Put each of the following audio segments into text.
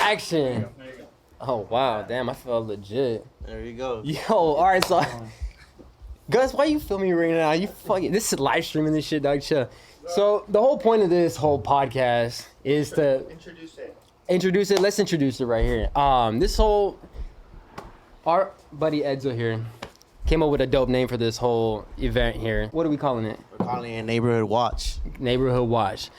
Action. Oh wow, damn, I feel legit. There you go. Yo, all right, so Gus, why you filming right now? You fucking this is live streaming this shit, dog. Chill. So the whole point of this whole podcast is to introduce it. Let's introduce it right here. This whole our buddy Edzo here came up with a dope name for this whole event here. What are we calling it? We're calling it Neighborhood Watch. Neighborhood Watch.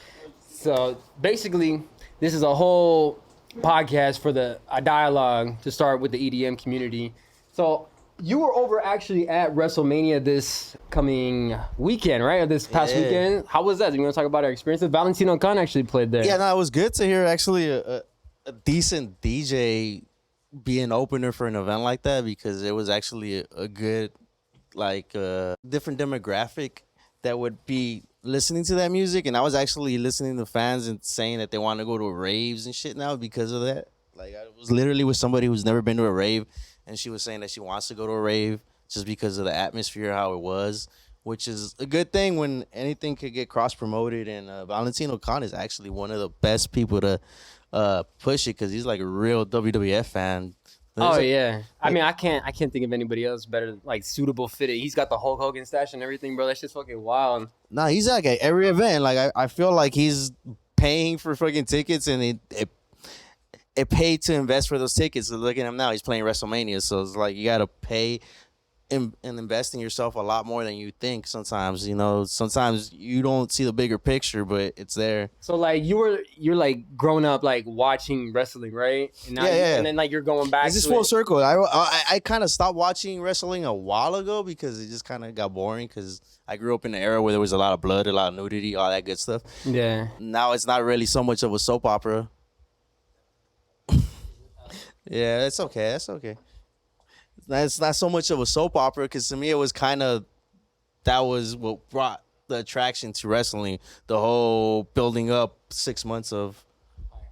So basically, this is a whole podcast for a dialogue to start with the EDM community. So you were over actually at WrestleMania this coming weekend, right? Or this past weekend. How was that? Do you want to talk about our experience? Valentino Khan actually played there. Yeah, no, it was good to hear actually a decent DJ be an opener for an event like that, because it was actually a good, different demographic that would be listening to that music. And I was actually listening to fans and saying that they want to go to raves and shit now because of that. Like, I was literally with somebody who's never been to a rave, and she was saying that she wants to go to a rave just because of the atmosphere, how it was, which is a good thing when anything could get cross-promoted. And Valentino Khan is actually one of the best people to push it, because he's like a real WWF fan. Yeah. I mean, I can't think of anybody else better, like, suitable fitted. He's got the Hulk Hogan stash and everything, bro. That shit's fucking wild. Nah, he's like at every event. Like, I feel like he's paying for fucking tickets, and it paid to invest for those tickets. Look at him now. He's playing WrestleMania. So it's like you got to pay and invest in yourself a lot more than you think sometimes. You know, sometimes you don't see the bigger picture, but it's there. So, like, you're like grown up, like, watching wrestling, right? And now and then, like, you're going back it's just to full it. circle. I kind of stopped watching wrestling a while ago because it just kind of got boring, because I grew up in an era where there was a lot of blood, a lot of nudity, all that good stuff. Yeah. Now it's not really so much of a soap opera. Yeah, that's okay. That's okay. It's not so much of a soap opera, because to me it was that was what brought the attraction to wrestling. The whole building up 6 months of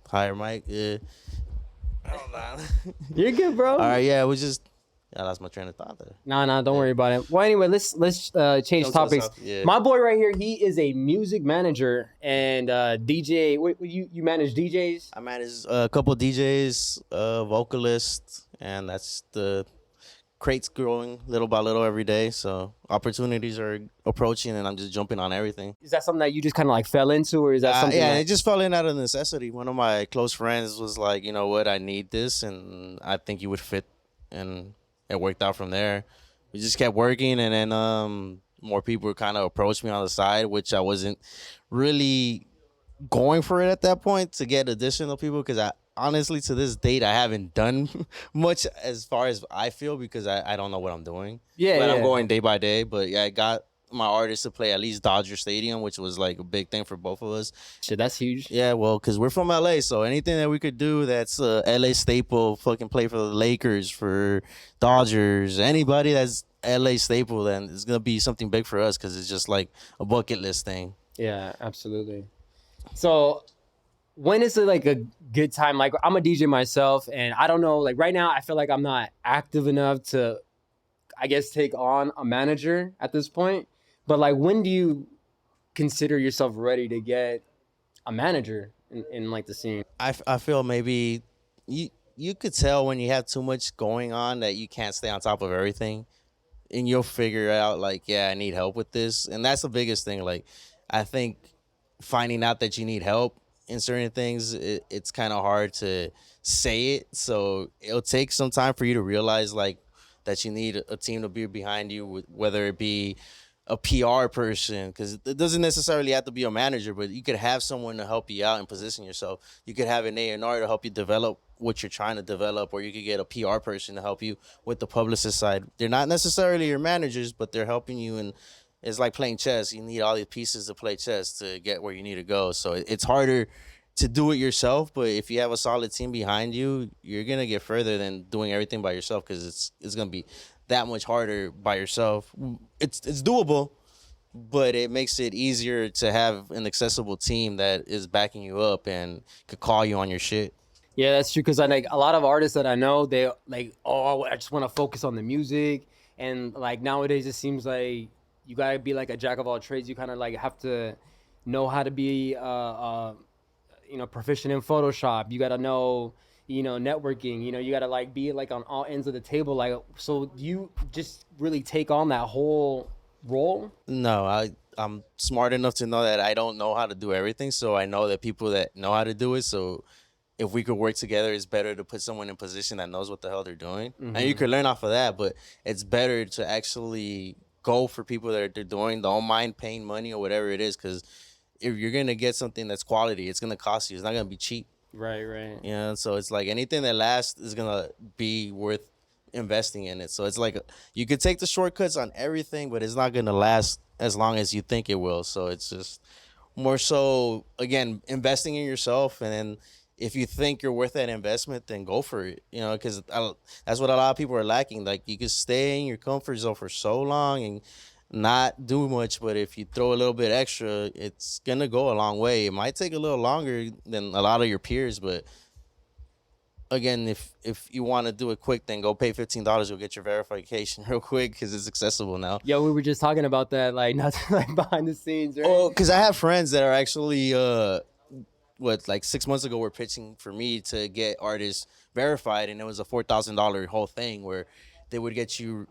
higher mic. Yeah. You're good, bro. All right, yeah, it was just I lost my train of thought there. No, don't worry about it. Well, anyway, let's change topics. Yeah. My boy right here, he is a music manager and DJ. Wait, you manage DJs? I manage a couple DJs, vocalists, and that's the crates growing little by little every day. So opportunities are approaching, and I'm just jumping on everything. Is that something that you just kind of like fell into, or is that something? Yeah, it just fell in out of necessity. One of my close friends was like, you know what, I need this, and I think you would fit, and it worked out from there. We just kept working, and then more people kind of approached me on the side, which I wasn't really going for it at that point, to get additional people, because I honestly, to this date, I haven't done much as far as I feel, because I don't know what I'm doing. But I'm going day by day. But yeah, I got my artists to play at least Dodger Stadium, which was like a big thing for both of us. Shit, that's huge. Yeah, well, because we're from LA, so anything that we could do that's a LA staple, fucking play for the Lakers, for Dodgers, anybody that's LA staple, then it's gonna be something big for us, because it's just like a bucket list thing. Yeah, absolutely. So when is it like a good time? Like, I'm a DJ myself, and I don't know, like right now I feel like I'm not active enough to, I guess, take on a manager at this point. But like, when do you consider yourself ready to get a manager in like the scene? I feel maybe you could tell when you have too much going on that you can't stay on top of everything, and you'll figure out like, yeah, I need help with this. And that's the biggest thing. Like, I think finding out that you need help in certain things, it's kind of hard to say it. So it'll take some time for you to realize like that you need a team to be behind you, whether it be a PR person, because it doesn't necessarily have to be a manager, but you could have someone to help you out and position yourself. You could have an A&R to help you develop what you're trying to develop, or you could get a PR person to help you with the publicist side. They're not necessarily your managers, but they're helping you, and it's like playing chess. You need all these pieces to play chess to get where you need to go. So it's harder to do it yourself, but if you have a solid team behind you, you're gonna get further than doing everything by yourself, because it's gonna be that much harder by yourself. It's doable, but it makes it easier to have an accessible team that is backing you up and could call you on your shit. Yeah, that's true. Because I like a lot of artists that I know, they like, oh, I just want to focus on the music, and like nowadays it seems like you gotta be like a jack of all trades. You kind of like have to know how to be proficient in Photoshop. You gotta know networking. You gotta like be like on all ends of the table. Like, so do you just really take on that whole role? No, I'm smart enough to know that I don't know how to do everything. So I know that people that know how to do it. So if we could work together, it's better to put someone in position that knows what the hell they're doing. And you could learn off of that, but it's better to actually go for people that they're doing. Don't mind paying money or whatever it is, because if you're gonna get something that's quality, it's gonna cost you. It's not gonna be cheap. Right. So it's like anything that lasts is gonna be worth investing in it. So it's like you could take the shortcuts on everything, but it's not gonna last as long as you think it will. So it's just more so, again, investing in yourself, and then if you think you're worth that investment, then go for it. Because that's what a lot of people are lacking. Like, you can stay in your comfort zone for so long and not do much, but if you throw a little bit extra, it's gonna go a long way. It might take a little longer than a lot of your peers, but again, if you want to do it quick, then go pay $15. You'll get your verification real quick because it's accessible now. Yeah, we were just talking about that, like, not like behind the scenes, right? Oh, because I have friends that are actually like 6 months ago were pitching for me to get artists verified, and it was a $4,000 whole thing where they would get you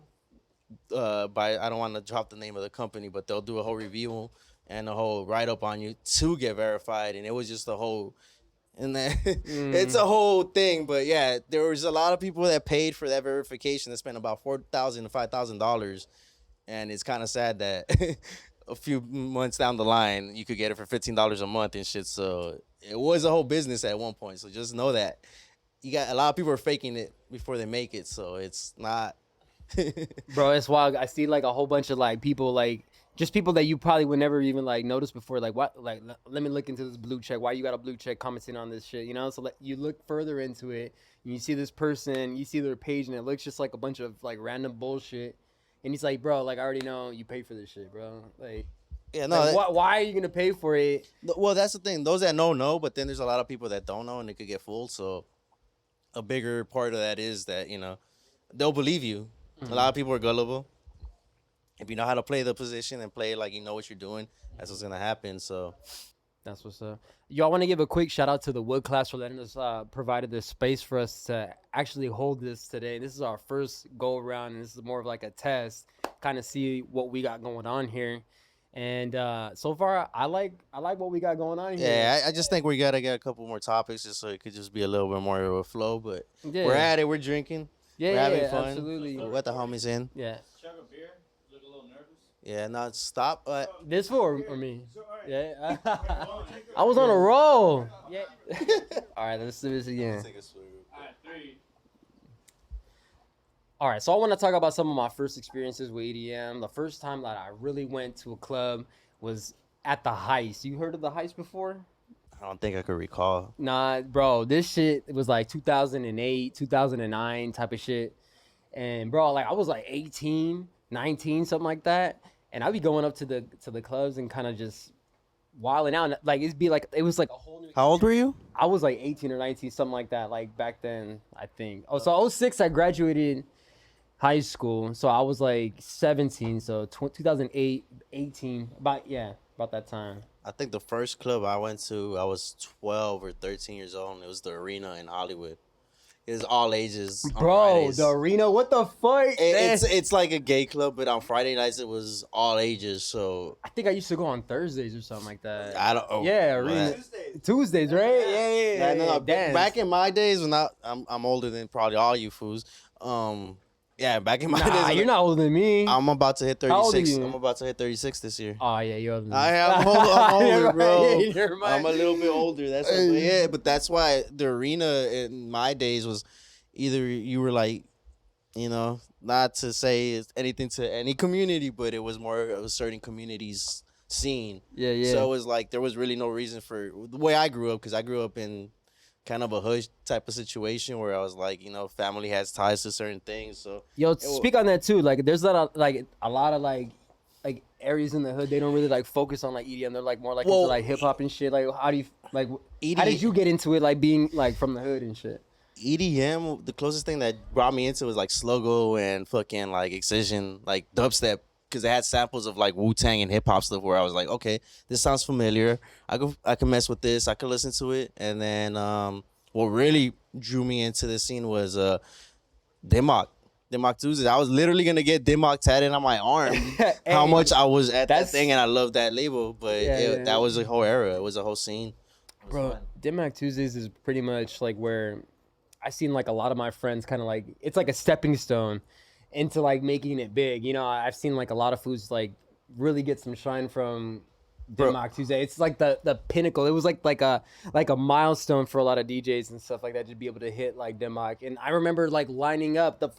by, I don't want to drop the name of the company, but they'll do a whole review and a whole write up on you to get verified, and it was just a whole. And then it's a whole thing, but yeah, there was a lot of people that paid for that verification that spent about $4,000 to $5,000, and it's kind of sad that a few months down the line you could get it for $15 a month and shit. So it was a whole business at one point. So just know that you got a lot of people are faking it before they make it. So it's not. Bro, it's wild. I see like a whole bunch of like people, like just people that you probably would never even like notice before. Like, what? Like, let me look into this blue check. Why you got a blue check commenting on this shit? So you look further into it, and you see this person, you see their page, and it looks just like a bunch of like random bullshit. And he's like, bro, like, I already know you pay for this shit, bro. Like, yeah, no. Like, why are you gonna pay for it? Well, that's the thing. Those that know, but then there's a lot of people that don't know, and they could get fooled. So a bigger part of that is that they'll believe you. A lot of people are gullible. If you know how to play the position and play like you know what you're doing, that's what's gonna happen. So that's what's up. Y'all want to give a quick shout out to the Wood class for letting us provided this space for us to actually hold this today. This is our first go around, and this is more of like a test, kind of see what we got going on here. And so far, I like what we got going on here. Yeah, I just think we gotta get a couple more topics just so it could just be a little bit more of a flow. But we're at it. We're drinking. Yeah, we're having fun. Absolutely. We got the homies in. Yeah. Chug a beer. Look a little nervous. Yeah, no, stop. This for me. Yeah. I was on a roll. Yeah. All right, let's do this again. All right, 3. All right, so I want to talk about some of my first experiences with EDM. The first time that I really went to a club was at the Heist. You heard of the Heist before? I don't think I could recall. Nah, bro, this shit, it was like 2008, 2009 type of shit. And bro, like I was like 18, 19, something like that. And I'd be going up to the clubs and kind of just wilding out. Like it was like a whole new. How old were you? I was like 18 or 19, something like that. Like back then, I think. Oh, so 06, I graduated high school. So I was like 17. So 2008, 18, about that time. I think the first club I went to, I was 12 or 13 years old, and it was the Arena in Hollywood. It was all ages. Bro, the Arena, what the fuck? It's like a gay club, but on Friday nights it was all ages. So I think I used to go on Thursdays or something like that. I don't. Oh, yeah, Arena. Tuesdays, right? Yeah. No. Back in my days, when I'm older than probably all you fools. Yeah, back in my days. You're not older than me. I'm about to hit 36. How old are you? I'm about to hit 36 this year. Oh yeah, you're older than me. I'm older, bro. You're right. I'm a little bit older. That's yeah, but that's why the Arena in my days was either you were like, not to say anything to any community, but it was more of a certain community's scene. Yeah. So it was like there was really no reason for the way I grew up, because I grew up in kind of a hush type of situation where I was like, family has ties to certain things. So speak on that too. Like, there's a lot of areas in the hood, they don't really like focus on like EDM. They're like more like into like hip hop and shit. Like, how do you like? How did you get into it? Like being like from the hood and shit. EDM, the closest thing that brought me into was like Sluggo and fucking like Excision, like dubstep, because it had samples of like Wu-Tang and hip hop stuff where I was like, okay, this sounds familiar. I can mess with this. I can listen to it. And then what really drew me into the scene was Dimmock. Dimmock Tuesdays. I was literally gonna get Dimmock tatted on my arm. How much I was at that thing, and I love that label. But that was a whole era. It was a whole scene. Bro, Dimmock Tuesdays is pretty much like where I seen like a lot of my friends kind of like it's like a stepping stone into like making it big. You know, I've seen like a lot of foods like really get some shine from Dimmock Tuesday. It's like the pinnacle. It was like a milestone for a lot of DJs and stuff like that to be able to hit like Dimmock. And I remember like lining up the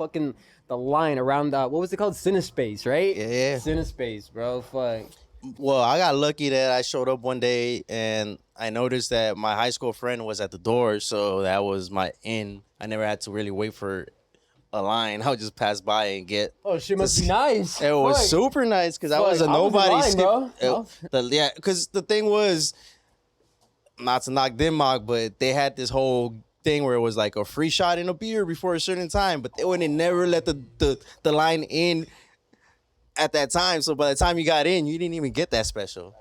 line around what was it called? Cinespace, right? Yeah. Cinespace, bro. Fuck. Well, I got lucky that I showed up one day and I noticed that my high school friend was at the door, so that was my in. I never had to really wait for a line. I would just pass by and get. Oh, shit must be nice. It was super nice because I was a nobody. Yeah, because the thing was, not to knock Denmark, but they had this whole thing where it was like a free shot in a beer before a certain time, but they wouldn't never let the line in at that time. So by the time you got in, you didn't even get that special.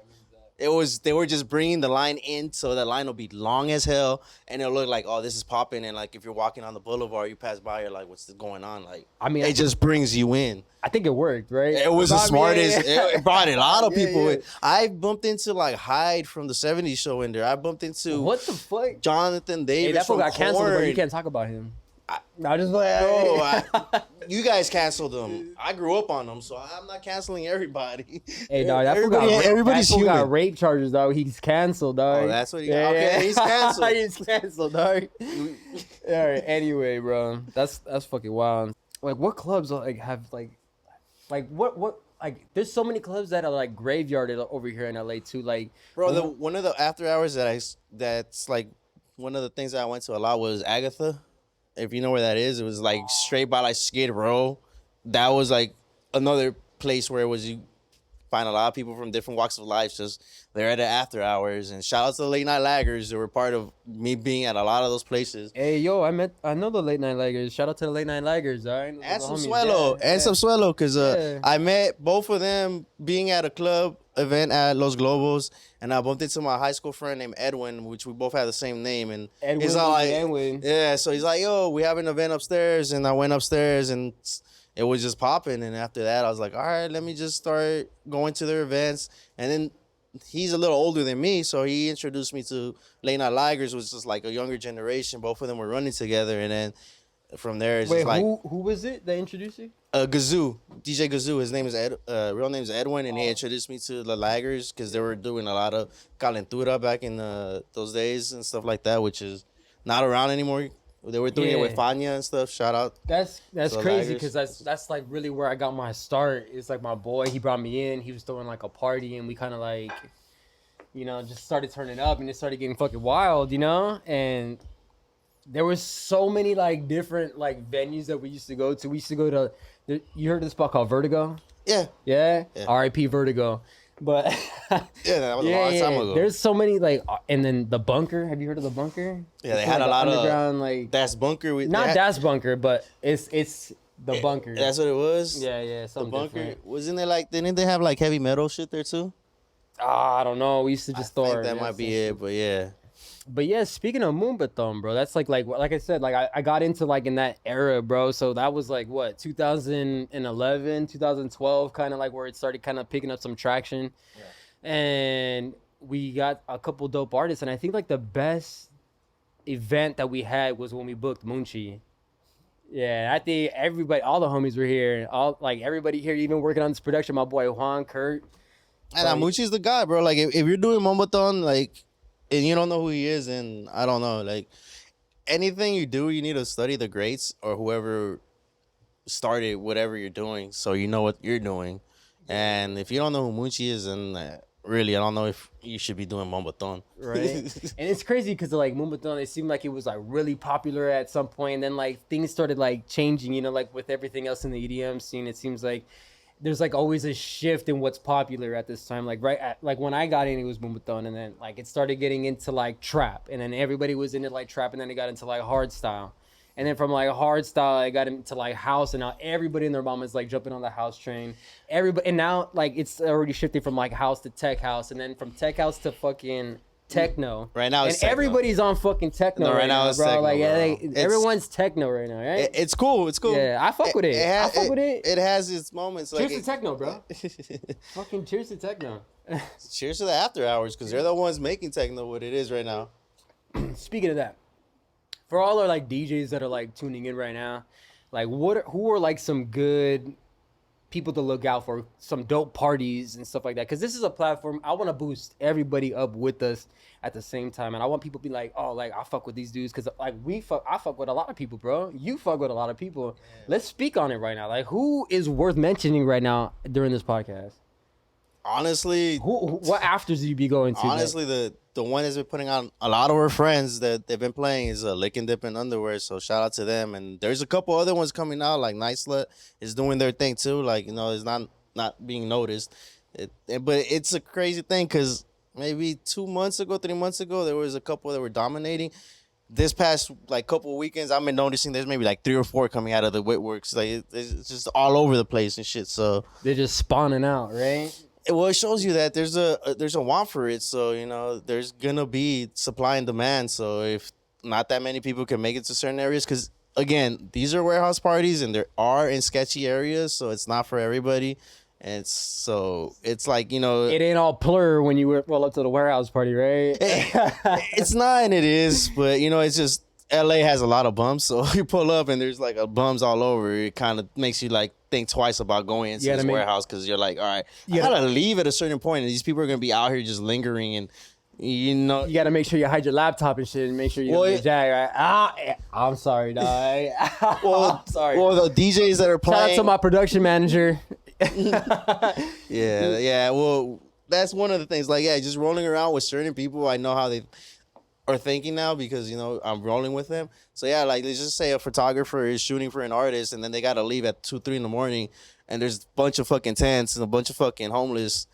They were just bringing the line in, so the line will be long as hell, and it'll look like, oh, this is popping. And like if you're walking on the boulevard, you pass by, you're like, what's going on? Like, I mean, it just brings you in. I think it worked, right? It was the smartest. It brought a lot of people in. I bumped into like Hyde from the '70s show in there. I bumped into what the fuck, Jonathan Davis. Hey, that fool got canceled, but you can't talk about him. I just like, you guys canceled them. I grew up on them, so I'm not canceling everybody. Hey, dog, everybody's got rape charges, dog. He's canceled, dog. Oh, that's what he got. Okay, he's canceled. He's canceled, dog. All right, anyway, bro, that's fucking wild. Like, what clubs like have like what like? There's so many clubs that are like graveyarded over here in LA too. Like, bro, one of the after hours that's like one of the things that I went to a lot was Agatha. If you know where that is, it was like straight by like Skid Row. That was like another place where you find a lot of people from different walks of life just there at the after hours. And shout out to the late night laggers. They were part of me being at a lot of those places. Hey, yo, I know the late night laggers. Shout out to the late night laggers, all right? And some Suelo, because I met both of them being at a club event at Los Globos, and I bumped into my high school friend named Edwin, which we both have the same name. And he's like, Edwin. Yeah, so he's like, yo, we have an event upstairs, and I went upstairs, and it was just popping. And after that, I was like, all right, let me just start going to their events. And then he's a little older than me, so he introduced me to Late Night Ligers, which is like a younger generation. Both of them were running together, and then from there, it's just like who was it that introduced you? Gazoo, DJ Gazoo. His name is real name is Edwin, and he introduced me to the Laggers because they were doing a lot of calentura back in those days and stuff like that, which is not around anymore. They were doing it with Fania and stuff. Shout out. That's crazy because that's like really where I got my start. It's like my boy, he brought me in. He was throwing like a party, and we kind of like, you know, just started turning up, and it started getting fucking wild, you know, and there was so many like different like venues that we used to go to. We used to go to. You heard of this spot called Vertigo? Yeah. R.I.P. Vertigo. But yeah, that was a long time ago. There's so many like, and then the Bunker. Have you heard of the Bunker? Yeah, they had a lot of like Das Bunker. Not Das Bunker, but it's the Bunker. That's what it was. Yeah, something the Bunker. Different. Wasn't it like? Didn't they have like heavy metal shit there too? I don't know. We used to just throw. That might be it, but yeah. But yeah, speaking of Moonbathon, bro, that's like I said, like I got into like in that era, bro. So that was like what 2011, 2012, kind of like where it started kind of picking up some traction. Yeah. And we got a couple dope artists, and I think like the best event that we had was when we booked Munchie. Yeah, I think everybody, all the homies were here, everybody here, even working on this production. My boy Juan, Kurt. And Munchie's the guy, bro. Like if you're doing Moonbathon, like. And you don't know who he is, and I don't know. Like, anything you do, you need to study the greats or whoever started whatever you're doing so you know what you're doing. And if you don't know who Munchie is, then really, I don't know if you should be doing Moonbathon. Right. And it's crazy because, like, Moonbathon, it seemed like it was, like, really popular at some point. And then, like, things started, like, changing, you know, like, with everything else in the EDM scene. It seems like there's like always a shift in what's popular at this time. Like like when I got in, it was Moonbathon, and then like it started getting into like trap, and then everybody was into like trap, and then it got into like hard style, and then from like hard style, I got into like house, and now everybody and their mom is like jumping on the house train. Everybody, and now like it's already shifting from like house to tech house, and then from tech house to fucking techno. Right now, and it's techno. Everybody's on fucking techno. No, right now it's bro. techno, Like, bro. Everyone's techno right now, right? It's cool. It's cool. Yeah, I fuck with it. I fuck with it. It has its moments. Cheers like to techno, bro. Fucking cheers to techno. Cheers to the after hours, because they're the ones making techno what it is right now. Speaking of that, for all our like DJs that are like tuning in right now, like who are like some good people to look out for, some dope parties and stuff like that? Because this is a platform I want to boost everybody up with us at the same time, and I want people to be like, oh, like I fuck with these dudes, because like I fuck with a lot of people, bro. You fuck with a lot of people. Yeah. Let's speak on it right now. Like, who is worth mentioning right now during this podcast? Honestly, what afters do you be going to? Honestly, the one that's been putting on a lot of our friends that they've been playing is Lick and Dip and Underwear. So shout out to them. And there's a couple other ones coming out, like Night Slut is doing their thing too. Like, you know, it's not being noticed. But it's a crazy thing, because maybe 3 months ago, there was a couple that were dominating. This past like couple of weekends, I've been noticing there's maybe like 3 or 4 coming out of the Whitworks. Like it's just all over the place and shit. So they're just spawning out, right? Well, it shows you that there's a want for it. So, you know, there's gonna be supply and demand. So if not that many people can make it to certain areas, because again, these are warehouse parties and they are in sketchy areas, so it's not for everybody. And it's like, you know, it ain't all plur when you roll up to the warehouse party, right? It's not, and it is, but you know, it's just LA has a lot of bums, so you pull up and there's like bums all over. It kind of makes you like think twice about going into this warehouse, because you're like, all right, I gotta leave at a certain point, and these people are gonna be out here just lingering, and you know, you gotta make sure you hide your laptop and shit, and make sure you don't get jagged, right? I'm sorry, dog. I'm sorry. Well, the DJs that are playing. Shout out to my production manager. Yeah. Well, that's one of the things. Like, yeah, just rolling around with certain people, I know how they are thinking now, because, you know, I'm rolling with them. So yeah, like let's just say a photographer is shooting for an artist, and then they gotta leave at 2-3 in the morning, and there's a bunch of fucking tents and a bunch of fucking homeless.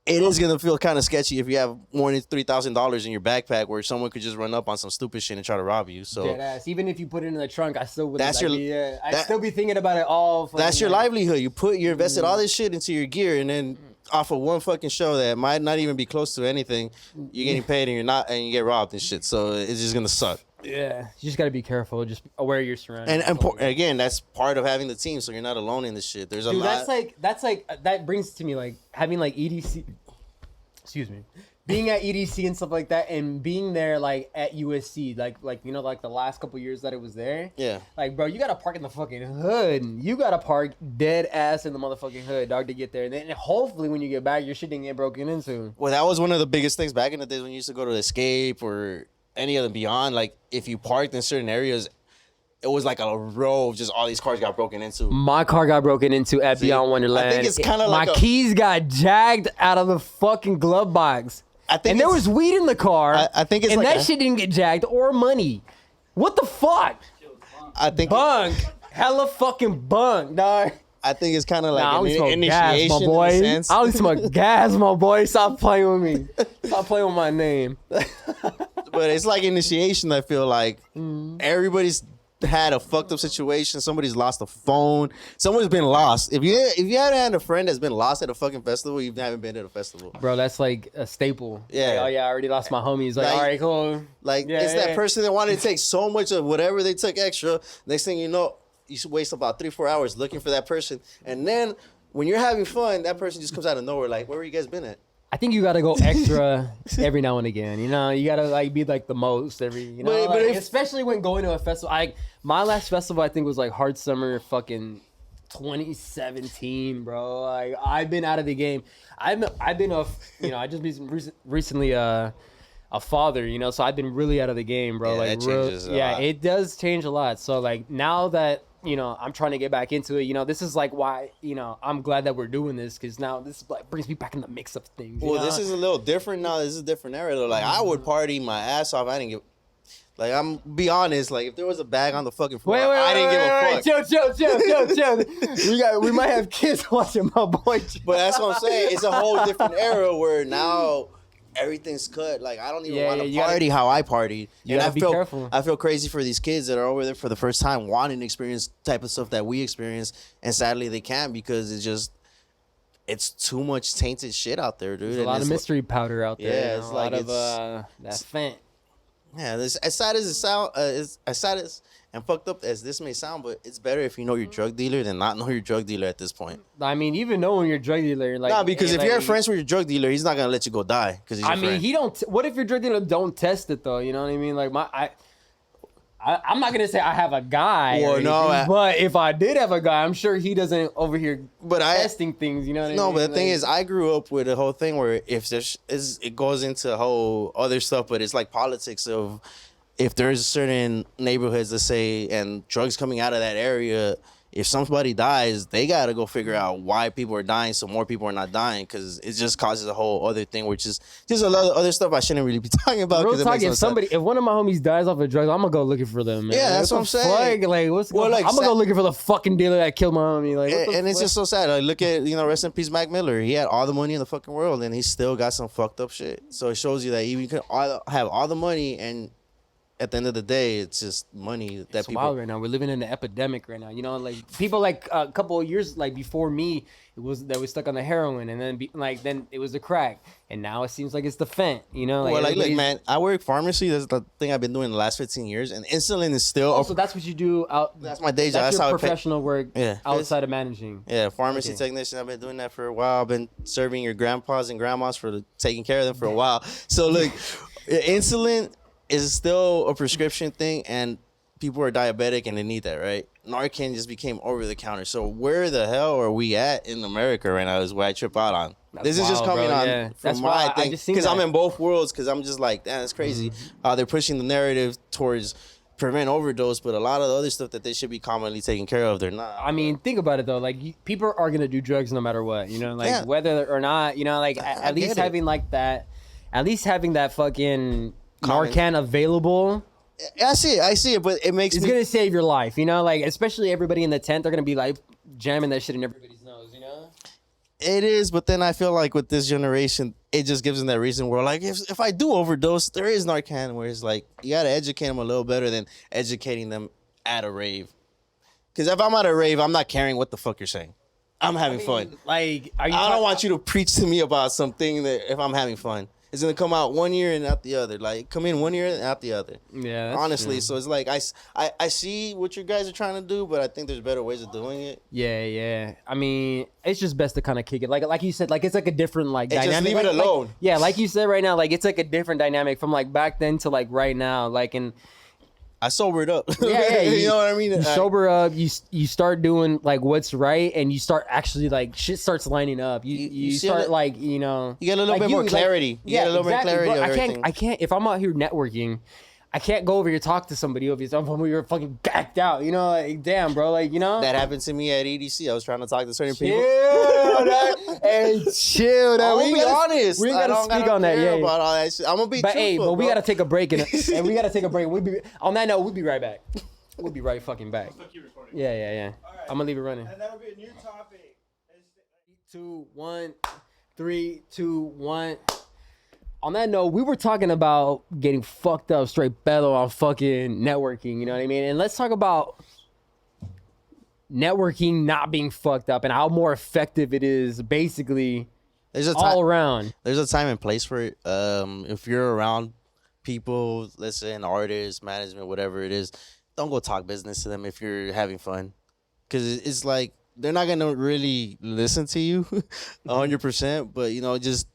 It is gonna feel kind of sketchy if you have more than $3,000 in your backpack, where someone could just run up on some stupid shit and try to rob you. So deadass. Even if you put it in the trunk, I still would. I'd still be thinking about it all. That's your livelihood. You invested all this shit into your gear, and then off of one fucking show that might not even be close to anything, you're getting paid and you get robbed and shit. So it's just gonna suck. Yeah, you just gotta be careful. Just aware of your surroundings. And again, that's part of having the team, so you're not alone in this shit. There's a lot. That brings to me like having like EDC. Excuse me. Being at EDC and stuff like that, and being there like at USC, like you know, like the last couple years that it was there. Yeah. Like, bro, you gotta park in the fucking hood. You gotta park dead ass in the motherfucking hood, dog, to get there. And then hopefully when you get back, your shit didn't get broken into. Well, that was one of the biggest things back in the days when you used to go to Escape or any other Beyond. Like, if you parked in certain areas, it was like a row of just all these cars got broken into. My car got broken into at Beyond Wonderland. I think it's kind of like my keys got jagged out of the fucking glove box. And there was weed in the car. I think it's and like that shit didn't get jagged or money. What the fuck? I think bunk, hella fucking bunk, dog. I think it's kind of like an initiation, gas, my boy. in a sense. I only smoke gas, my boy. Stop playing with me. Stop playing with my name. But it's like initiation. I feel like everybody's had a fucked up situation. Somebody's lost a phone. Someone's been lost. If you haven't had a friend that's been lost at a fucking festival, you haven't been at a festival. Bro, that's like a staple. Yeah. Like, oh yeah, I already lost my homies. Like all right, cool. Like that person that wanted to take so much of whatever they took extra. Next thing you know, you should waste about 3-4 hours looking for that person. And then when you're having fun, that person just comes out of nowhere. Like, where were you guys been at? I think you gotta go extra every now and again. You know, you gotta like be like the most every. You know, especially when going to a festival. My last festival I think was like Hard Summer fucking 2017, bro. Like I've been out of the game. I've been I just recently a father. You know, so I've been really out of the game, bro. Yeah, like that changes a lot. it does change a lot. So like now that. You know, I'm trying to get back into it. You know, this is like why, you know, I'm glad that we're doing this because now this like brings me back in the mix of things. Well, this is a little different now. This is a different era. Like, I would party my ass off. I didn't give... Like, I'm be honest. Like, if there was a bag on the fucking floor, I didn't give a fuck. Chill. We might have kids watching my boy. But that's what I'm saying. It's a whole different era where now... everything's cut. Like, I don't even want to party how I partied. You gotta be careful. I feel crazy for these kids that are over there for the first time wanting to experience type of stuff that we experience, and sadly they can't because it's just it's too much tainted shit out there, dude. There's a lot of mystery powder out there. Yeah, you know, it's a like lot of that fent. Yeah, this, as sad as it sound, as sad as and fucked up as this may sound, but it's better if you know your drug dealer than not know your drug dealer at this point. I mean, even knowing your drug dealer, like, Nah, because if like, you're friends with your drug dealer, he's not gonna let you go die. Because I mean, he don't. What if your drug dealer don't test it though? You know what I mean? Like I'm not gonna say I have a guy, Well, no, but if I did have a guy, I'm sure he doesn't over here testing things. You know what I mean? No, but the thing is, I grew up with a whole thing where if there's it goes into whole other stuff, but it's like politics of if there's certain neighborhoods, let's say, and drugs coming out of that area. If somebody dies, they gotta go figure out why people are dying, so more people are not dying, because it just causes a whole other thing, which is just a lot of other stuff I shouldn't really be talking about. Real talk, if one of my homies dies off of drugs, I'm gonna go looking for them. Man. Yeah, that's what I'm saying. Like, I'm gonna go looking for the fucking dealer that killed my homie. Like, and it's just so sad. Like, look at rest in peace, Mac Miller. He had all the money in the fucking world, and he still got some fucked up shit. So it shows you that even you can have all the money and at the end of the day, it's just money that it's people. Wild right now. We're living in an epidemic right now. You know, like people like a couple of years like before me, it was that was stuck on the heroin, and then then it was the crack, and now it seems like it's the fent. You know, like look, man, I work pharmacy. That's the thing I've been doing the last 15 years, and insulin is still. So that's what you do out. That's my day job. That's your your professional work. Yeah, outside of managing. Yeah, pharmacy technician. I've been doing that for a while. I've been serving your grandpas and grandmas for taking care of them for a while. So look, insulin is still a prescription thing, and people are diabetic and they need that, right? Narcan just became over the counter. So where the hell are we at in America right now is what I trip out on. This is just coming on from my thing, because I'm in both worlds, because I'm just like, damn, it's crazy. They're pushing the narrative towards prevent overdose, but a lot of the other stuff that they should be commonly taken care of, they're not. I mean, think about it though. Like, people are gonna do drugs no matter what. You know, like whether or not, you know, like at least having like that, at least having that fucking Narcan available. I see it, but it makes it's gonna save your life, you know, like especially everybody in the tent, they're gonna be like jamming that shit in everybody's nose, you know. It is, but then I feel like with this generation, it just gives them that reason where like if I do overdose, there is Narcan, where it's like you gotta educate them a little better than educating them at a rave. Because if I'm at a rave, I'm not caring what the fuck you're saying. I'm having fun. Like, I don't want you to preach to me about something that if I'm having fun. It's gonna come out one year and out the other. Like come in one year and out the other. Yeah, honestly. True. So it's like I see what you guys are trying to do, but I think there's better ways of doing it. Yeah. I mean, it's just best to kind of kick it. Like you said, like it's like a different like dynamic. Just leave it alone. Yeah, like you said right now, like it's like a different dynamic from like back then to like right now. Like and I sobered up. Yeah. You know what I mean? You sober up. You start doing like what's right, and you start actually like shit starts lining up. You start like you know. You get a little bit more clarity. You get a little bit more clarity. Bro, I can't. If I'm out here networking, I can't go over here talk to somebody over here. We were fucking gacked out. You know, like damn, bro. Like you know. That happened to me at EDC. I was trying to talk to certain people. Hey, chill. I'm gonna be honest. We gotta speak on that. Yeah. About all that shit. I'm gonna be truthful. Hey, but we gotta take a break and we gotta take a break. On that note, we'll be right back. We'll be right fucking back. Yeah. Right. I'm gonna leave it running. And that'll be a new topic. 2, 1, 3, 2, 1. On that note, we were talking about getting fucked up straight bellow on fucking networking, you know what I mean? And let's talk about networking not being fucked up and how more effective it is basically all around. There's a time and place for it. If you're around people, let's say an artist, management, whatever it is, don't go talk business to them if you're having fun. Because it's like they're not going to really listen to you 100%, but, you know, just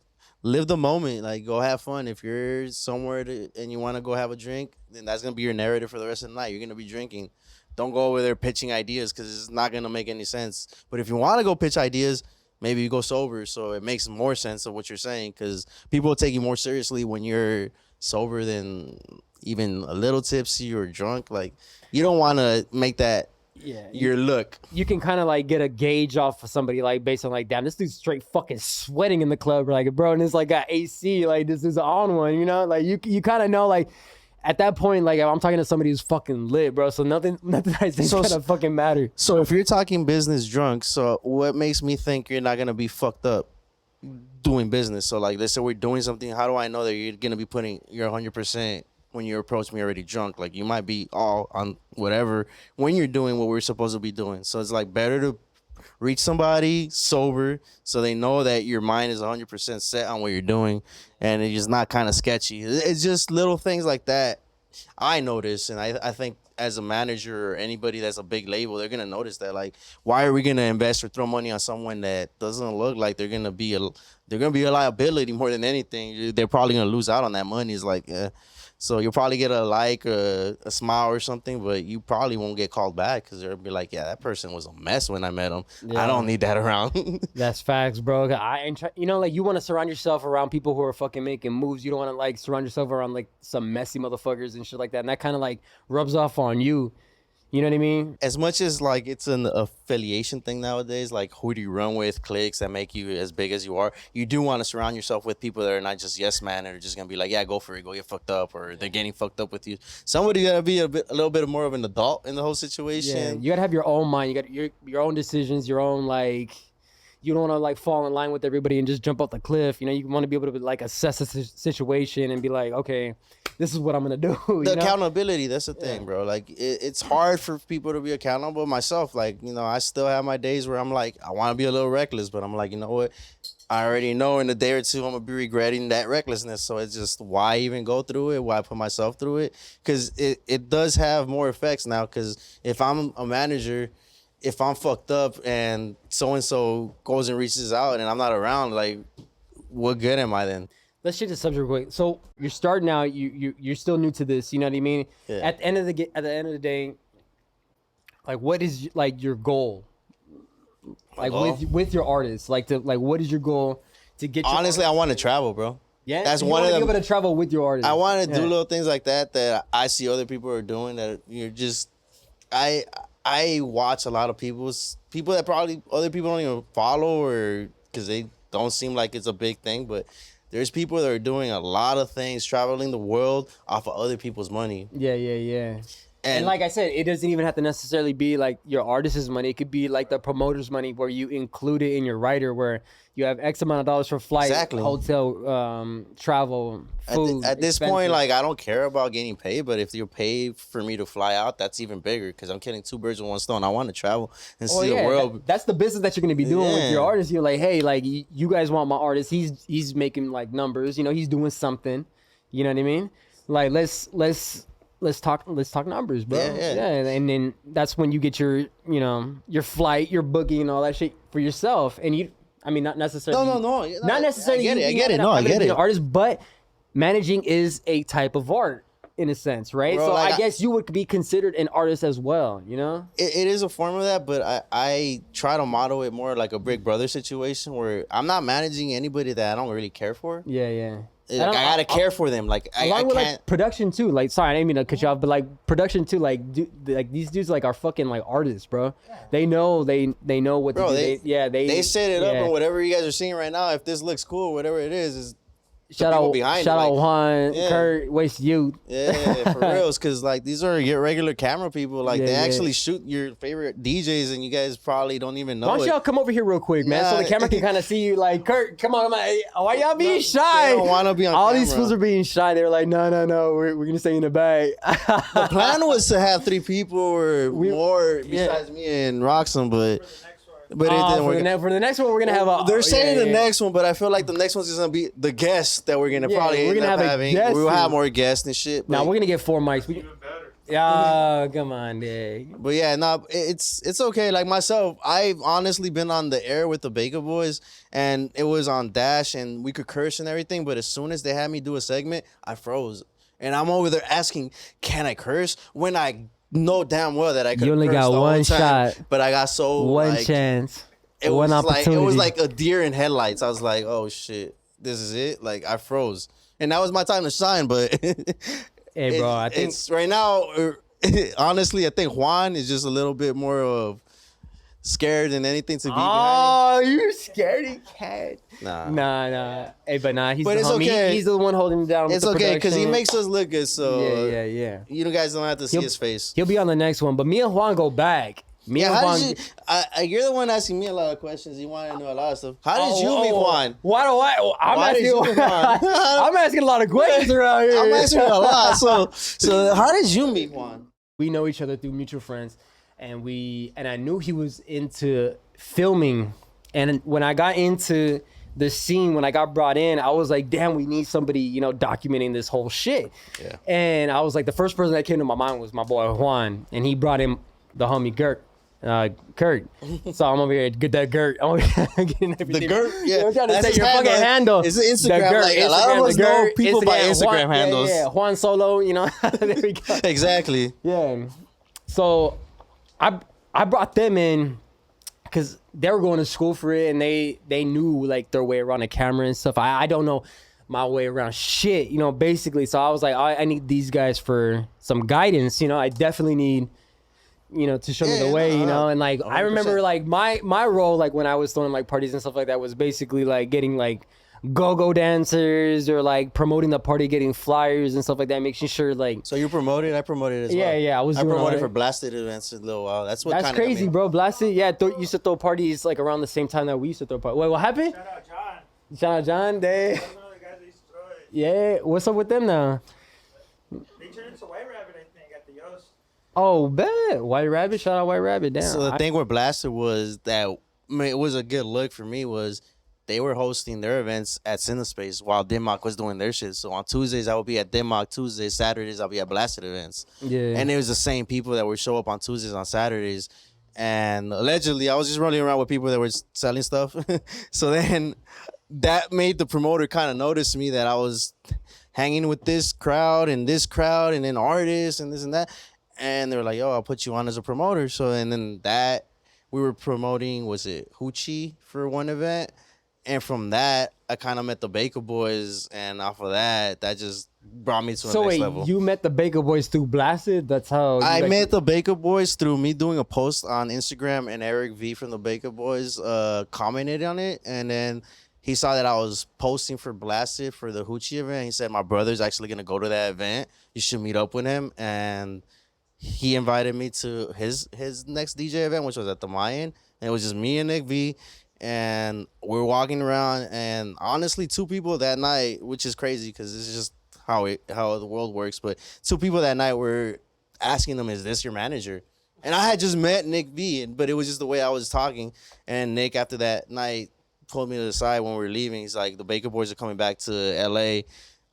live the moment. Like, go have fun. If you're somewhere and you want to go have a drink, then that's going to be your narrative for the rest of the night. You're going to be drinking. Don't go over there pitching ideas because it's not going to make any sense. But if you want to go pitch ideas, maybe you go sober so it makes more sense of what you're saying, because people will take you more seriously when you're sober than even a little tipsy or drunk. Like, you don't want to make that your look. You can kind of like get a gauge off of somebody like based on like, damn, this dude's straight fucking sweating in the club, like, bro, and it's like got AC, like this is on one, you know, like you kind of know, like at that point, like I'm talking to somebody who's fucking lit, bro, so nothing I think gonna fucking matter. So if you're talking business drunk, so what makes me think you're not gonna be fucked up doing business? So like, let's say we're doing something, how do I know that you're gonna be putting your 100% when you approach me already drunk? Like, you might be all on whatever when you're doing what we're supposed to be doing. So it's like better to reach somebody sober so they know that your mind is 100% set on what you're doing and it's just not kind of sketchy. It's just little things like that I notice, and I think as a manager or anybody that's a big label, they're gonna notice that. Like, why are we gonna invest or throw money on someone that doesn't look like they're gonna be a liability more than anything? They're probably gonna lose out on that money. It's like, so you'll probably get a smile or something, but you probably won't get called back because they'll be like, yeah, that person was a mess when I met him. Yeah. I don't need that around. That's facts, bro. Like, you want to surround yourself around people who are fucking making moves. You don't want to like surround yourself around like some messy motherfuckers and shit like that. And that kind of like rubs off on you. You know what I mean? As much as like it's an affiliation thing nowadays, like who do you run with, cliques that make you as big as you are, you do want to surround yourself with people that are not just yes man and are just gonna be like, yeah, go for it, go get fucked up, or they're getting fucked up with you. Somebody gotta be a little bit more of an adult in the whole situation. Yeah, you gotta have your own mind. You got your own decisions, your own like. You don't want to like fall in line with everybody and just jump off the cliff. You know, you want to be able to like assess the situation and be like, okay, this is what I'm gonna do. The accountability, that's the thing, bro. Like it's hard for people to be accountable. Myself, like, you know, I still have my days where I'm like, I want to be a little reckless, but I'm like, you know what? I already know in a day or two I'm gonna be regretting that recklessness. So it's just, why even go through it? Why put myself through it? Because it does have more effects now. Because if I'm a manager, if I'm fucked up and so-and-so goes and reaches out and I'm not around, like, what good am I then? Let's change the subject real quick. So you're starting out, you're still new to this, you know what I mean? Yeah. At the end of the day, like, what is like your goal? Like with your artists, like what is your goal to get your Honestly, I want to travel, bro. Yeah, that's one of them. Be able to travel with your artists. I want to do little things like that I see other people are doing that you're just I watch a lot of people that probably other people don't even follow, or because they don't seem like it's a big thing, but there's people that are doing a lot of things, traveling the world off of other people's money. Yeah. And like I said, it doesn't even have to necessarily be like your artist's money. It could be like the promoter's money, where you include it in your writer, where you have X amount of dollars for flight, hotel, travel, food. At this point, like, I don't care about getting paid, but if you pay for me to fly out, that's even bigger, because I'm killing two birds with one stone. I want to travel and see the world. That's the business that you're going to be doing with your artist. You're like, hey, like, you guys want my artist. He's making like numbers. You know, he's doing something. You know what I mean? Like, let's talk numbers, bro. Yeah. And then that's when you get your flight, your booking, and all that shit for yourself. And not necessarily. No. Not necessarily. I get it. No, I get it. An artist, but managing is a type of art in a sense, right? Bro, so like, I guess you would be considered an artist as well, you know? It is a form of that, but I try to model it more like a Big Brother situation, where I'm not managing anybody that I don't really care for. Yeah. Like, I gotta care for them. Like, I can't. Like production too. Like, sorry, I didn't mean to cut you off, but like production too. Like, like these dudes like are fucking like artists, bro. They know what to do. They set it up, and whatever you guys are seeing right now, if this looks cool, whatever it is shout out Juan, Kurt, Waste Youth. Yeah, for reals, because like these are your regular camera people. Like they actually shoot your favorite DJs, and you guys probably don't even know. Why don't y'all come over here real quick, man, so the camera can kind of see you? Like, Kurt, come on, man. Why y'all being shy? They don't want to be on camera. These fools are being shy. They're like, no, we're gonna stay in the back. The plan was to have 3 people or more besides me and Roxanne, but it didn't work. For the next one, we're gonna have They're saying the next one, but I feel like the next one's just gonna be the guests that we're gonna probably end up having. We'll have more guests and shit. Now we're gonna get 4 mics. Even better. Yeah, come on, dude. But yeah, it's okay. Like myself, I've honestly been on the air with the Baker Boys, and it was on Dash, and we could curse and everything. But as soon as they had me do a segment, I froze, and I'm over there asking, "Can I curse?" When I know damn well that I could. You only got one shot, but I got one chance. It was like a deer in headlights. I was like, "Oh shit, this is it!" Like I froze, and that was my time to shine. But hey, bro, I think it's right now. Honestly, I think Juan is just a little bit more of scared than anything to be behind. You scaredy cat. Nah. Hey, but he's the homie. Okay. He's the one holding it down. It's okay because he makes us look good. So yeah. You guys don't have to see his face. He'll be on the next one. But me and Juan go back. You're the one asking me a lot of questions. You want to know a lot of stuff. How did you meet Juan? I'm asking a lot of questions around here. I'm asking a lot. So how did you meet Juan? We know each other through mutual friends. And I knew he was into filming. And when I got into the scene, when I got brought in, I was like, damn, we need somebody, documenting this whole shit. Yeah. And I was like, the first person that came to my mind was my boy Juan, and he brought in the homie Kurt. So I'm over here, get that Gert. I'm over here getting everything. The Gert, yeah. I'm trying to That's say his your fucking handle. It's an Instagram. The Gert, like, a lot of us know people by Instagram Juan, handles. Yeah, Juan Solo, there we go. Exactly. Yeah. So I brought them in because they were going to school for it, and they knew like their way around the camera and stuff. I don't know my way around shit, basically. So I was like, I need these guys for some guidance. I definitely need, to show me the way, and like 100%. I remember like my role, like when I was throwing like parties and stuff like that, was basically like getting like go-go dancers or like promoting the party, getting flyers and stuff like that, making sure like. So you promoted? I promoted as well. Yeah, I promoted for Blasted events a little while. That's crazy, bro. Blasted, yeah. Used to throw parties like around the same time that we used to throw parties. Wait, what happened? Shout out John. Shout out John. They. That was one of the guys that used to throw it. Yeah, what's up with them now? They turned into White Rabbit, I think, at the Yost. Oh, bet. White Rabbit. Shout out White Rabbit. Damn. So the thing with Blasted was that, it was a good look for me was they were hosting their events at CineSpace while Denmark was doing their shit. So on Tuesdays, I would be at Denmark. Tuesdays, Saturdays, I'll be at Blasted events. Yeah. And it was the same people that would show up on Tuesdays, on Saturdays. And allegedly, I was just running around with people that were selling stuff. So then that made the promoter kind of notice me that I was hanging with this crowd and then artists and this and that. And they were like, yo, I'll put you on as a promoter. So, and then that, we were promoting, was it Hoochie for one event? And from that, I kind of met the Baker Boys. And off of that, that just brought me to the next level. So you met the Baker Boys through Blasted? That's how... I met the Baker Boys through me doing a post on Instagram, and Eric V from the Baker Boys commented on it. And then he saw that I was posting for Blasted for the Hoochie event. He said, my brother's actually going to go to that event. You should meet up with him. And he invited me to his next DJ event, which was at the Mayan. And it was just me and Nick V. And we're walking around. And honestly, two people that night, which is crazy because this is just how the world works. But two people that night were asking them, is this your manager? And I had just met Nick V. But it was just the way I was talking. And Nick, after that night, pulled me to the side when we were leaving. He's like, the Baker Boys are coming back to LA.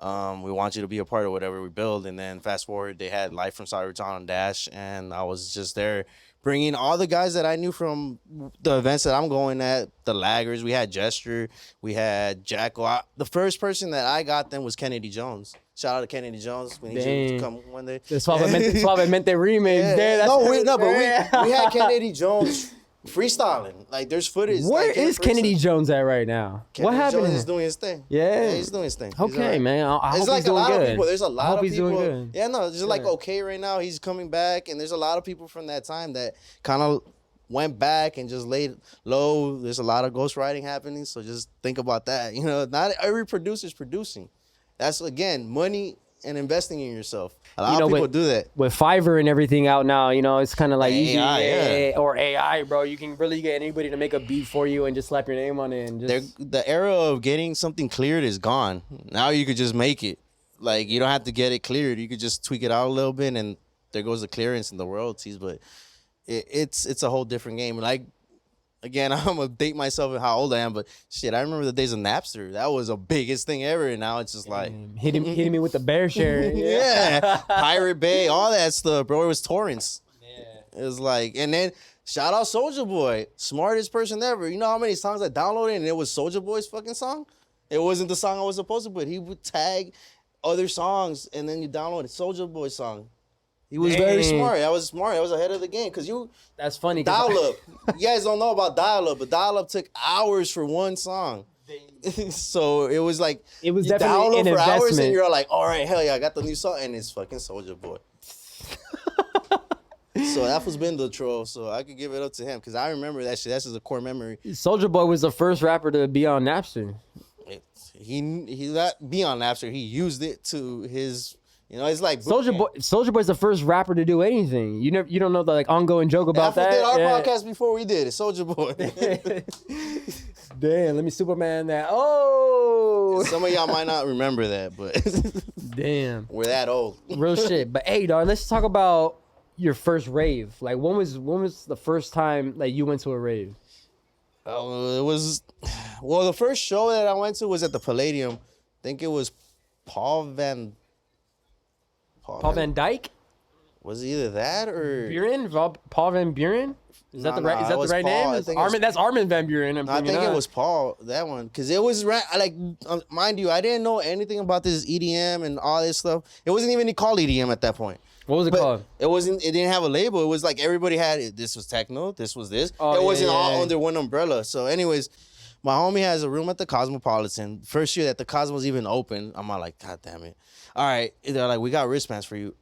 We want you to be a part of whatever we build. And then fast forward, they had Live from Cybertown on Dash, and I was just there bringing all the guys that I knew from the events that I'm going at, the laggers. We had Gesture, we had Jacko. The first person that I got then was Kennedy Jones. Shout out to Kennedy Jones. We need you to come one day. That's why I meant the remix. Yeah. But we had Kennedy Jones freestyling. Like, there's footage. Where is Kennedy Jones at right now? What happened? Jones is doing his thing. Yeah, he's doing his thing. Okay, man. I hope like he's doing good. There's a lot of people. Doing good. Yeah, no, just like okay right now. He's coming back, and there's a lot of people from that time that kind of went back and just laid low. There's a lot of ghostwriting happening, so just think about that. Not every producer's producing. That's, again, money and investing in yourself. A lot of people do that. With Fiverr and everything out now, it's kind of like AI, or AI, bro. You can really get anybody to make a beat for you and just slap your name on it. And just... The era of getting something cleared is gone. Now you could just make it. Like, you don't have to get it cleared. You could just tweak it out a little bit, and there goes the clearance and the royalties. But it's a whole different game. Like, again, I'm going to date myself and how old I am, but shit, I remember the days of Napster. That was the biggest thing ever, and now it's just like... Hitting me with the bear share. Yeah. Pirate Bay, all that stuff, bro. It was torrents. Yeah. It was like... And then, shout out Soulja Boy. Smartest person ever. You know how many songs I downloaded, and it was Soulja Boy's fucking song? It wasn't the song I was supposed to put. He would tag other songs, and then you download Soulja Boy's song. He was very smart. I was smart. I was ahead of the game because That's funny. Dial-up. You guys don't know about dial-up, but dial-up took hours for one song. So it was like it was you definitely download an for investment. hours, and you're like, all right, hell yeah, I got the new song, and it's fucking Soulja Boy. So that was been the troll. So I could give it up to him because I remember that shit. That's just a core memory. Soulja Boy was the first rapper to be on Napster. He not be on Napster. He used it to his. It's like Soulja Boy's the first rapper to do anything. You don't know the ongoing joke about that. We did our podcast before we did it. Soulja Boy. Damn, let me Superman that. Oh, some of y'all might not remember that, but damn, we're that old. Real shit. But hey, dog, let's talk about your first rave. Like, when was the first time you went to a rave? It was, well, the first show that I went to was at the Palladium. I think it was Paul Van Dyke? Was it either that or Buren? Paul Van Buren? Is that the right? Is that the right Paul. name? That's Armin Van Buren. I think it was Paul, that one, because it was like, mind you, I didn't know anything about this EDM and all this stuff. It wasn't even called EDM at that point. What was it called? It wasn't. It didn't have a label. It was like everybody had it. This was techno. This was this. It wasn't all under one umbrella. So, anyways, my homie has a room at the Cosmopolitan. First year that the Cosmo's even open, I'm all like, God damn it! All right, they're like, we got wristbands for you.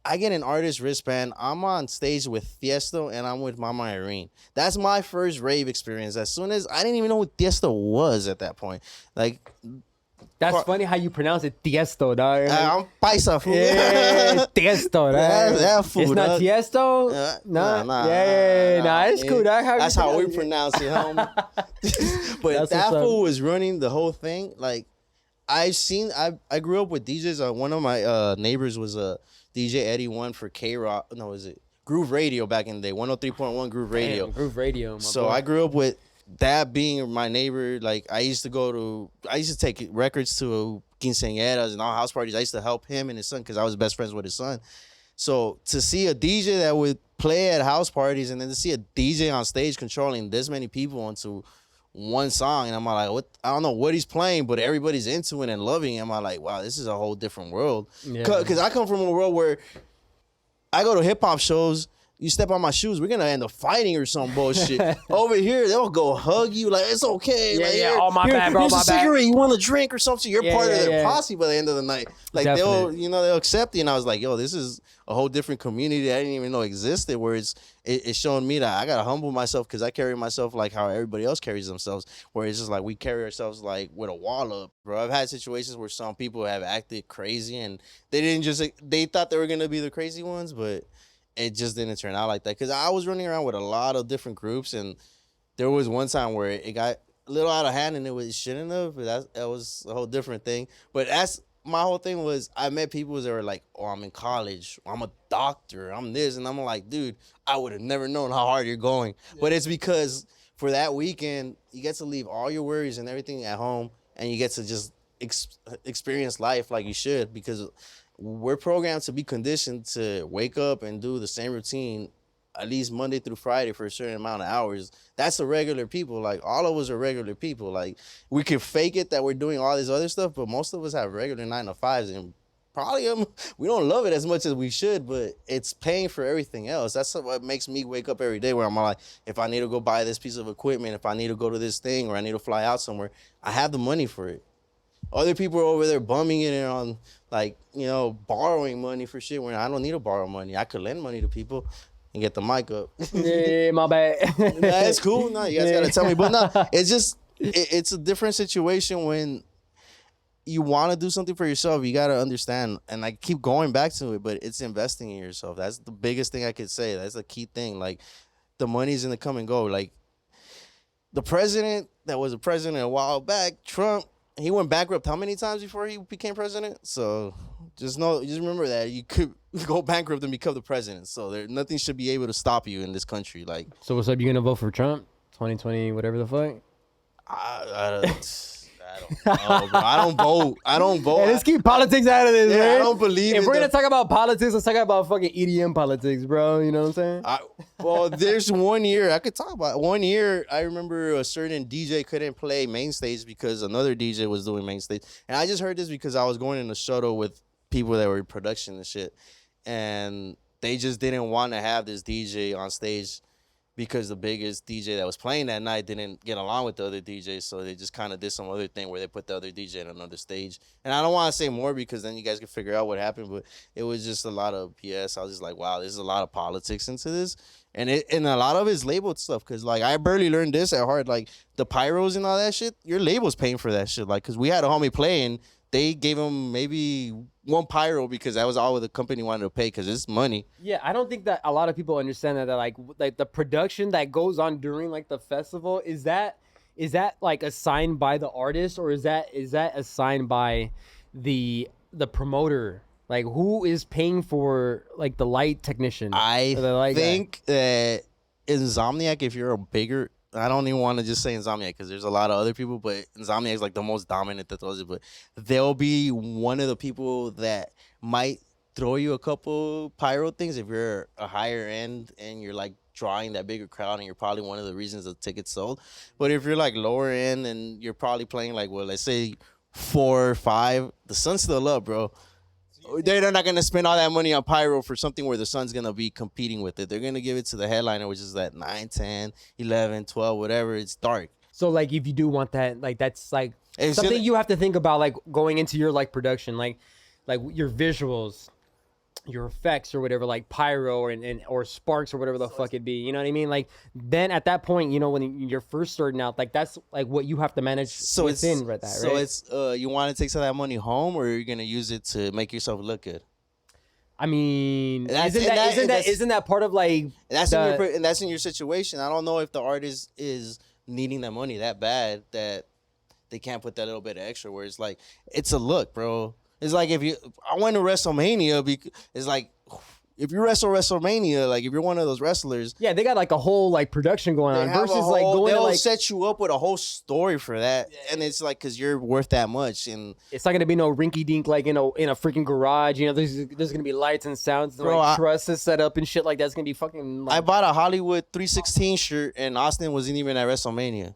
I get an artist wristband. I'm on stage with Tiesto and I'm with Mama Irene. That's my first rave experience. As soon as I didn't even know what Tiesto was at that point. Like, that's funny how you pronounce it, Tiesto, dog. I'm paisa, fool. Yeah, Tiesto, dog. That fool, it's not dog. Tiesto? Nah. It's cool, dog. That's how we pronounce it, homie. But that fool was running the whole thing. Like, I grew up with DJs. One of my neighbors was a DJ Eddie One for K-Rock. No, is it Groove Radio back in the day? 103.1 Groove Radio. Damn, Groove Radio. So I grew up with that being my neighbor. Like, I used to take records to quinceañeras and all house parties. I used to help him and his son because I was best friends with his son. So to see a DJ that would play at house parties and then to see a DJ on stage controlling this many people onto one song, and I'm like, what? I don't know what he's playing, but everybody's into it and loving it. I'm like, wow, this is a whole different world. Because I come from a world where I go to hip hop shows. You step on my shoes, we're gonna end up fighting or some bullshit. Over here, they'll go hug you like it's okay. Oh my bad, bro. Here's my a cigarette. You want a drink or something? You're part of their posse by the end of the night. Like they'll accept you. And I was like, yo, this is a whole different community I didn't even know existed. Where it's showing me that I gotta humble myself because I carry myself like how everybody else carries themselves. Where it's just like we carry ourselves like with a wall up, bro. I've had situations where some people have acted crazy and they thought they were gonna be the crazy ones, but it just didn't turn out like that. Because I was running around with a lot of different groups, and there was one time where it got a little out of hand, and it shouldn't have. But that was a whole different thing. But that's my whole thing was I met people that were like, oh, I'm in college. I'm a doctor. I'm this. And I'm like, dude, I would have never known how hard you're going. Yeah. But it's because for that weekend, you get to leave all your worries and everything at home, and you get to just experience life like you should, because we're programmed to be conditioned to wake up and do the same routine at least Monday through Friday for a certain amount of hours. That's the regular people. Like, all of us are regular people. Like, we can fake it that we're doing all this other stuff, but most of us have regular 9-to-5s, and probably we don't love it as much as we should, but it's paying for everything else. That's what makes me wake up every day, where I'm like, if I need to go buy this piece of equipment, if I need to go to this thing, or I need to fly out somewhere, I have the money for it. Other people are over there bumming it on, like, borrowing money for shit when I don't need to borrow money. I could lend money to people and get the mic up. Yeah, my bad. It's cool. No, you guys got to tell me. But no, it's just, it's a different situation when you want to do something for yourself. You got to understand, and I keep going back to it, but it's investing in yourself. That's the biggest thing I could say. That's the key thing. Like, the money's in the come and go. Like, the president that was a president a while back, Trump, he went bankrupt how many times before he became president? So just remember that you could go bankrupt and become the president. So nothing should be able to stop you in this country. Like, so what's up? You gonna vote for Trump? 2020, whatever the fuck. I don't know, bro. I don't vote. Hey, let's keep politics out of this, man. I don't believe if we're gonna talk about politics, let's talk about fucking EDM politics, bro. You know what I'm saying? Well, there's 1 year I could talk about. 1 year, I remember a certain DJ couldn't play main stage because another DJ was doing main stage. And I just heard this because I was going in a shuttle with people that were in production and shit. And they just didn't want to have this DJ on stage because the biggest DJ that was playing that night didn't get along with the other DJs, so they just kind of did some other thing where they put the other DJ on another stage. And I don't want to say more because then you guys can figure out what happened, but it was just a lot of BS. I was just like, wow, there's a lot of politics into this. And a lot of it's labeled stuff, because, like, I barely learned this at heart. Like, the pyros and all that shit, your label's paying for that shit. Like, because we had a homie play, and they gave him maybe one pyro because that was all the company wanted to pay, because it's money. Yeah, I don't think that a lot of people understand that like the production that goes on during, like, the festival, is that like assigned by the artist, or is that assigned by the promoter? Like, who is paying for, like, the light technician? I think that Insomniac, if you're a bigger I don't even want to just say Insomniac because there's a lot of other people, but Insomniac is like the most dominant that does it. But they'll be one of the people that might throw you a couple pyro things if you're a higher end and you're like drawing that bigger crowd and you're probably one of the reasons the tickets sold. But if you're like lower end and you're probably playing like, well, let's say 4 or 5, the sun's still up, bro. They're not going to spend all that money on pyro for something where the sun's going to be competing with it. They're going to give it to the headliner, which is at 9, 10, 11, 12, whatever. It's dark. So like if you do want that, like that's like It's something gonna- you have to think about, like going into your like production, like your visuals, your effects or whatever, like pyro or sparks or whatever the fuck it be. You know what I mean? Like then at that point, you know, when you're first starting out, like that's like what you have to manage within that, right? So it's you want to take some of that money home, or you're gonna use it to make yourself look good. I mean, That's- isn't that part of like That's in your situation. I don't know if the artist is needing that money that bad that they can't put that little bit of extra. Where it's like it's a look, bro. It's like I went to WrestleMania because it's like if you wrestle WrestleMania, like if you're one of those wrestlers, yeah, they got like a whole like production going on versus like going to they'll like set you up with a whole story for that, and it's like because you're worth that much, and it's not gonna be no rinky dink like in a freaking garage. You know, there's gonna be lights and sounds, and Bro, like trusses set up and shit like that's gonna be fucking. Like, I bought a Hollywood 316 shirt, and Austin wasn't even at WrestleMania.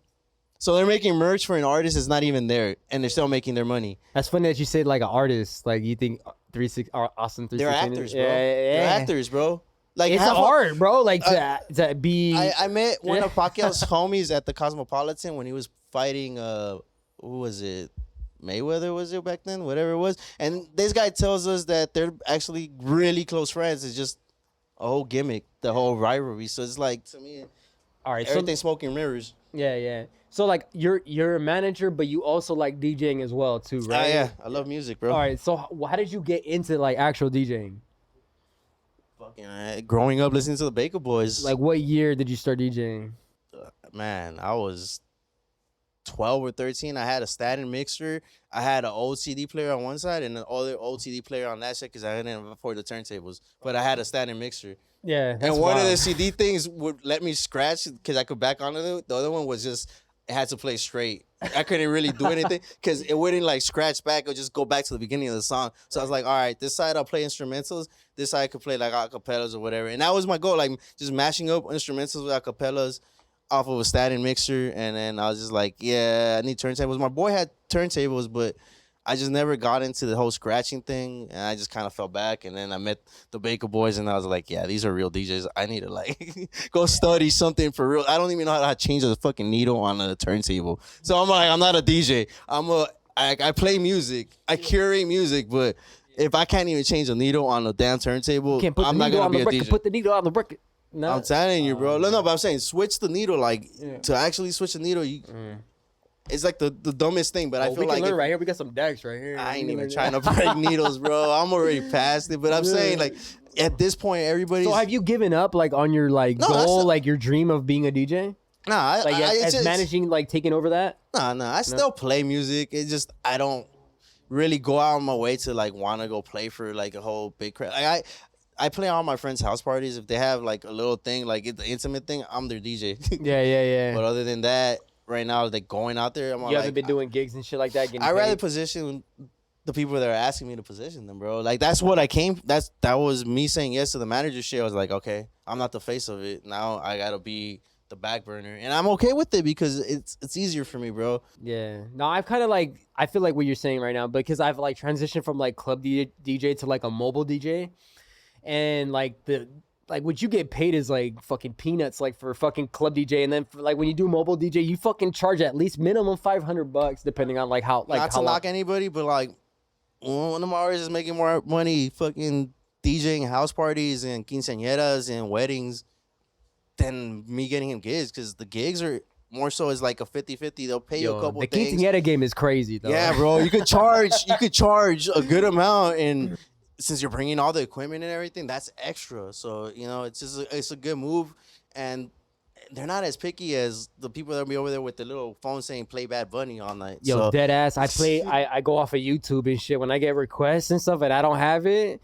So they're making merch for an artist that's not even there, and they're still making their money. That's funny that you said like an artist. Like you think Austin 316. They're actors, bro. Yeah. They're actors, bro. Like It's art, bro. Like to be. I met one of Pacquiao's homies at the Cosmopolitan when he was fighting. Who was it? Mayweather was it back then? Whatever it was. And this guy tells us that they're actually really close friends. It's just a whole gimmick, the whole rivalry. So it's like to me, all right. everything's smoke and mirrors. Yeah. So like you're a manager, but you also like DJing as well too, right? Yeah, I love music, bro. All right. So how did you get into like actual DJing? Fucking growing up listening to the Baker Boys. Like what year did you start DJing? Man, I was 12 or 13. I had a Statin mixer. I had an old CD player on one side and an other old CD player on that side because I didn't afford the turntables. But I had a Statin mixer. Yeah. And one of the CD things would let me scratch because I could back onto it. The other one was just, it had to play straight. I couldn't really do anything because it wouldn't like scratch back or just go back to the beginning of the song. So I was like, all right, this side I'll play instrumentals. This side I could play like acapellas or whatever. And that was my goal, like just mashing up instrumentals with acapellas off of a Statin mixer. And then I was just like, yeah, I need turntables. My boy had turntables, but I just never got into the whole scratching thing, and I just kind of fell back. And then I met the Baker Boys, and I was like, yeah, these are real DJs. I need to like go study something for real. I don't even know how to change a fucking needle on a turntable. So I'm like, I'm not a DJ. I play music. I curate music, but if I can't even change a needle on a damn turntable, I'm not gonna be a DJ. Put the needle on the record. No. I'm telling you, bro. No, but I'm saying switch the needle. Like to actually switch the needle, it's like the dumbest thing, but I feel we can like learn right here. We got some decks right here. I ain't even trying to break needles, bro. I'm already past it. But I'm saying, like, at this point, everybody's. So have you given up, like, on your like goal, like your dream of being a DJ? Nah, like as managing, like taking over that. Nah. I still play music. It's just I don't really go out on my way to like want to go play for like a whole big crowd. Like, I play all my friends' house parties. If they have like a little thing, like the intimate thing, I'm their DJ. Yeah. But other than that, right now, like going out there, you haven't been doing gigs and shit like that. I rather position the people that are asking me to position them, bro. Like that's what I came. That was me saying yes to the manager shit. I was like, okay, I'm not the face of it. Now I gotta be the back burner, and I'm okay with it because it's easier for me, bro. Yeah. No, I've kind of like I feel like what you're saying right now because I've like transitioned from like club DJ to like a mobile DJ. And like what you get paid is like fucking peanuts, like for fucking club DJ, and then for, like when you do mobile DJ, you fucking charge at least minimum $500, depending on like how like not to knock anybody, but like one of my artists is making more money fucking DJing house parties and quinceañeras and weddings than me getting him gigs because the gigs are more so is like a 50-50. They'll pay you a couple things. The quinceañera game is crazy though. Yeah, bro, you could charge a good amount and. Since you're bringing all the equipment and everything, that's extra. So, you know, it's a good move. And they're not as picky as the people that'll be over there with the little phone saying play Bad Bunny all night. Yo, so, dead ass. I go off of YouTube and shit when I get requests and stuff and I don't have it.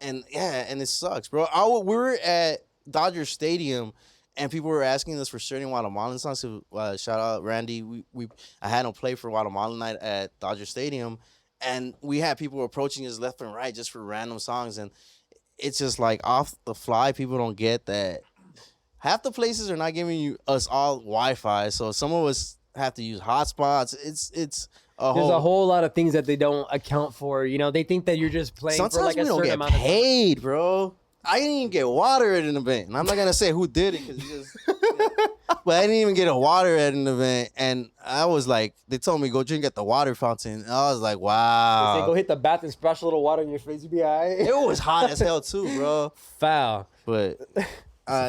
And yeah, and it sucks, bro. We were at Dodger Stadium And people were asking us for certain Guatemalan songs. So, shout out Randy. I had him play for Guatemalan night at Dodger Stadium, and we had people approaching us left and right just for random songs. And it's just like off the fly. People don't get that half the places are not giving us all Wi-Fi, so some of us have to use hotspots. There's a whole lot of things that they don't account for. You know, they think that you're just playing sometimes for like a we don't certain get amount of time. paid, bro. I didn't even get water at an event, and I'm not gonna say who did it because but I didn't even get a water at an event, and I was like, they told me go drink at the water fountain. And I was like, wow. They say go hit the bath and splash a little water in your face, you be alright. It was hot as hell too, bro. Foul. But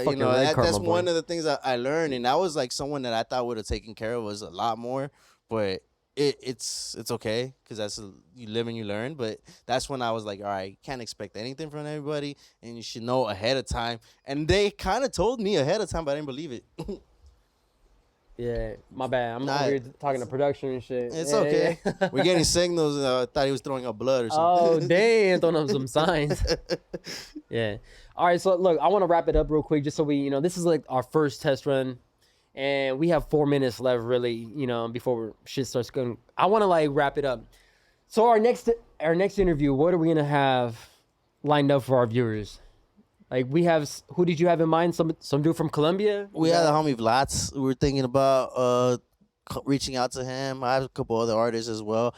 you know, that's one of the things I learned, and that was like someone that I thought would have taken care of us a lot more. But it's okay because you live and you learn. But that's when I was like, all right, can't expect anything from everybody, and you should know ahead of time. And they kind of told me ahead of time, but I didn't believe it. Yeah, my bad. I'm over here talking to production and shit. It's okay. Yeah. We're getting signals. I thought he was throwing up blood or Oh, something. damn, throwing up some signs. Yeah. All right, so look, I want to wrap it up real quick just so this is like our first test run. And we have 4 minutes left, really, before shit starts going. I want to like wrap it up. So our next interview, what are we gonna have lined up for our viewers? Like who did you have in mind? Some dude from Colombia? We had the homie Vlats. We were thinking about reaching out to him. I have a couple other artists as well.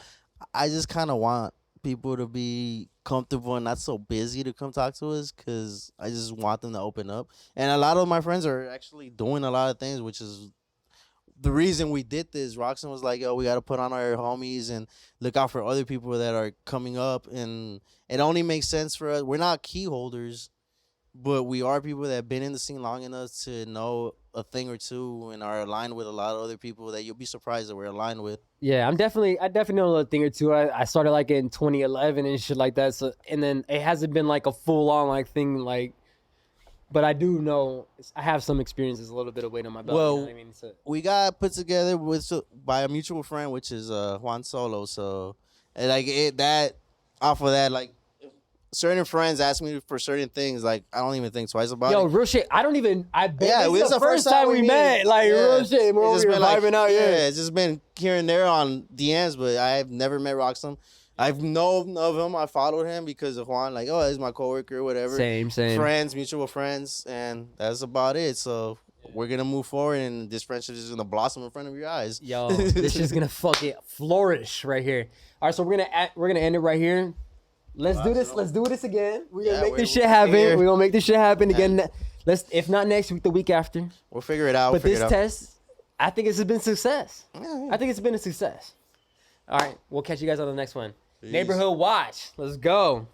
I just kind of want people to be comfortable and not so busy to come talk to us because I just want them to open up. And a lot of my friends are actually doing a lot of things, which is the reason we did this. Roxanne was like, yo, we got to put on our homies and look out for other people that are coming up. And it only makes sense for us. We're not key holders, but we are people that have been in the scene long enough to know a thing or two and are aligned with a lot of other people that you'll be surprised that we're aligned with. Yeah, I definitely know a thing or two. I started like in 2011 and shit like that. So, and then it hasn't been like a full on like thing like, but I do know I have some experiences, a little bit of weight on my belt. Well, you know what I mean? So, we got put together by a mutual friend, which is Juan Solo. So, and like off of that, like certain friends ask me for certain things, like I don't even think twice about it. Yo, real shit. I bet this is the first time we met. Like real shit. We're over here vibing out. Yeah, it's just been here and there on DMs, but I've never met Roxanne. I've known of him. I followed him because of Juan. Like, oh, he's my coworker or whatever. Same. Friends, mutual friends, and that's about it. So we're gonna move forward, and this friendship is gonna blossom in front of your eyes. Yo, this is gonna fucking flourish right here. All right, so we're gonna end it right here. Let's do this. Let's do this again. We're gonna make this shit happen. We're gonna make this shit happen again. If not next week, the week after. We'll figure it out. But this test, I think it's been a success. Yeah. I think it's been a success. All right, we'll catch you guys on the next one. Peace. NeighborHood Watch. Let's go.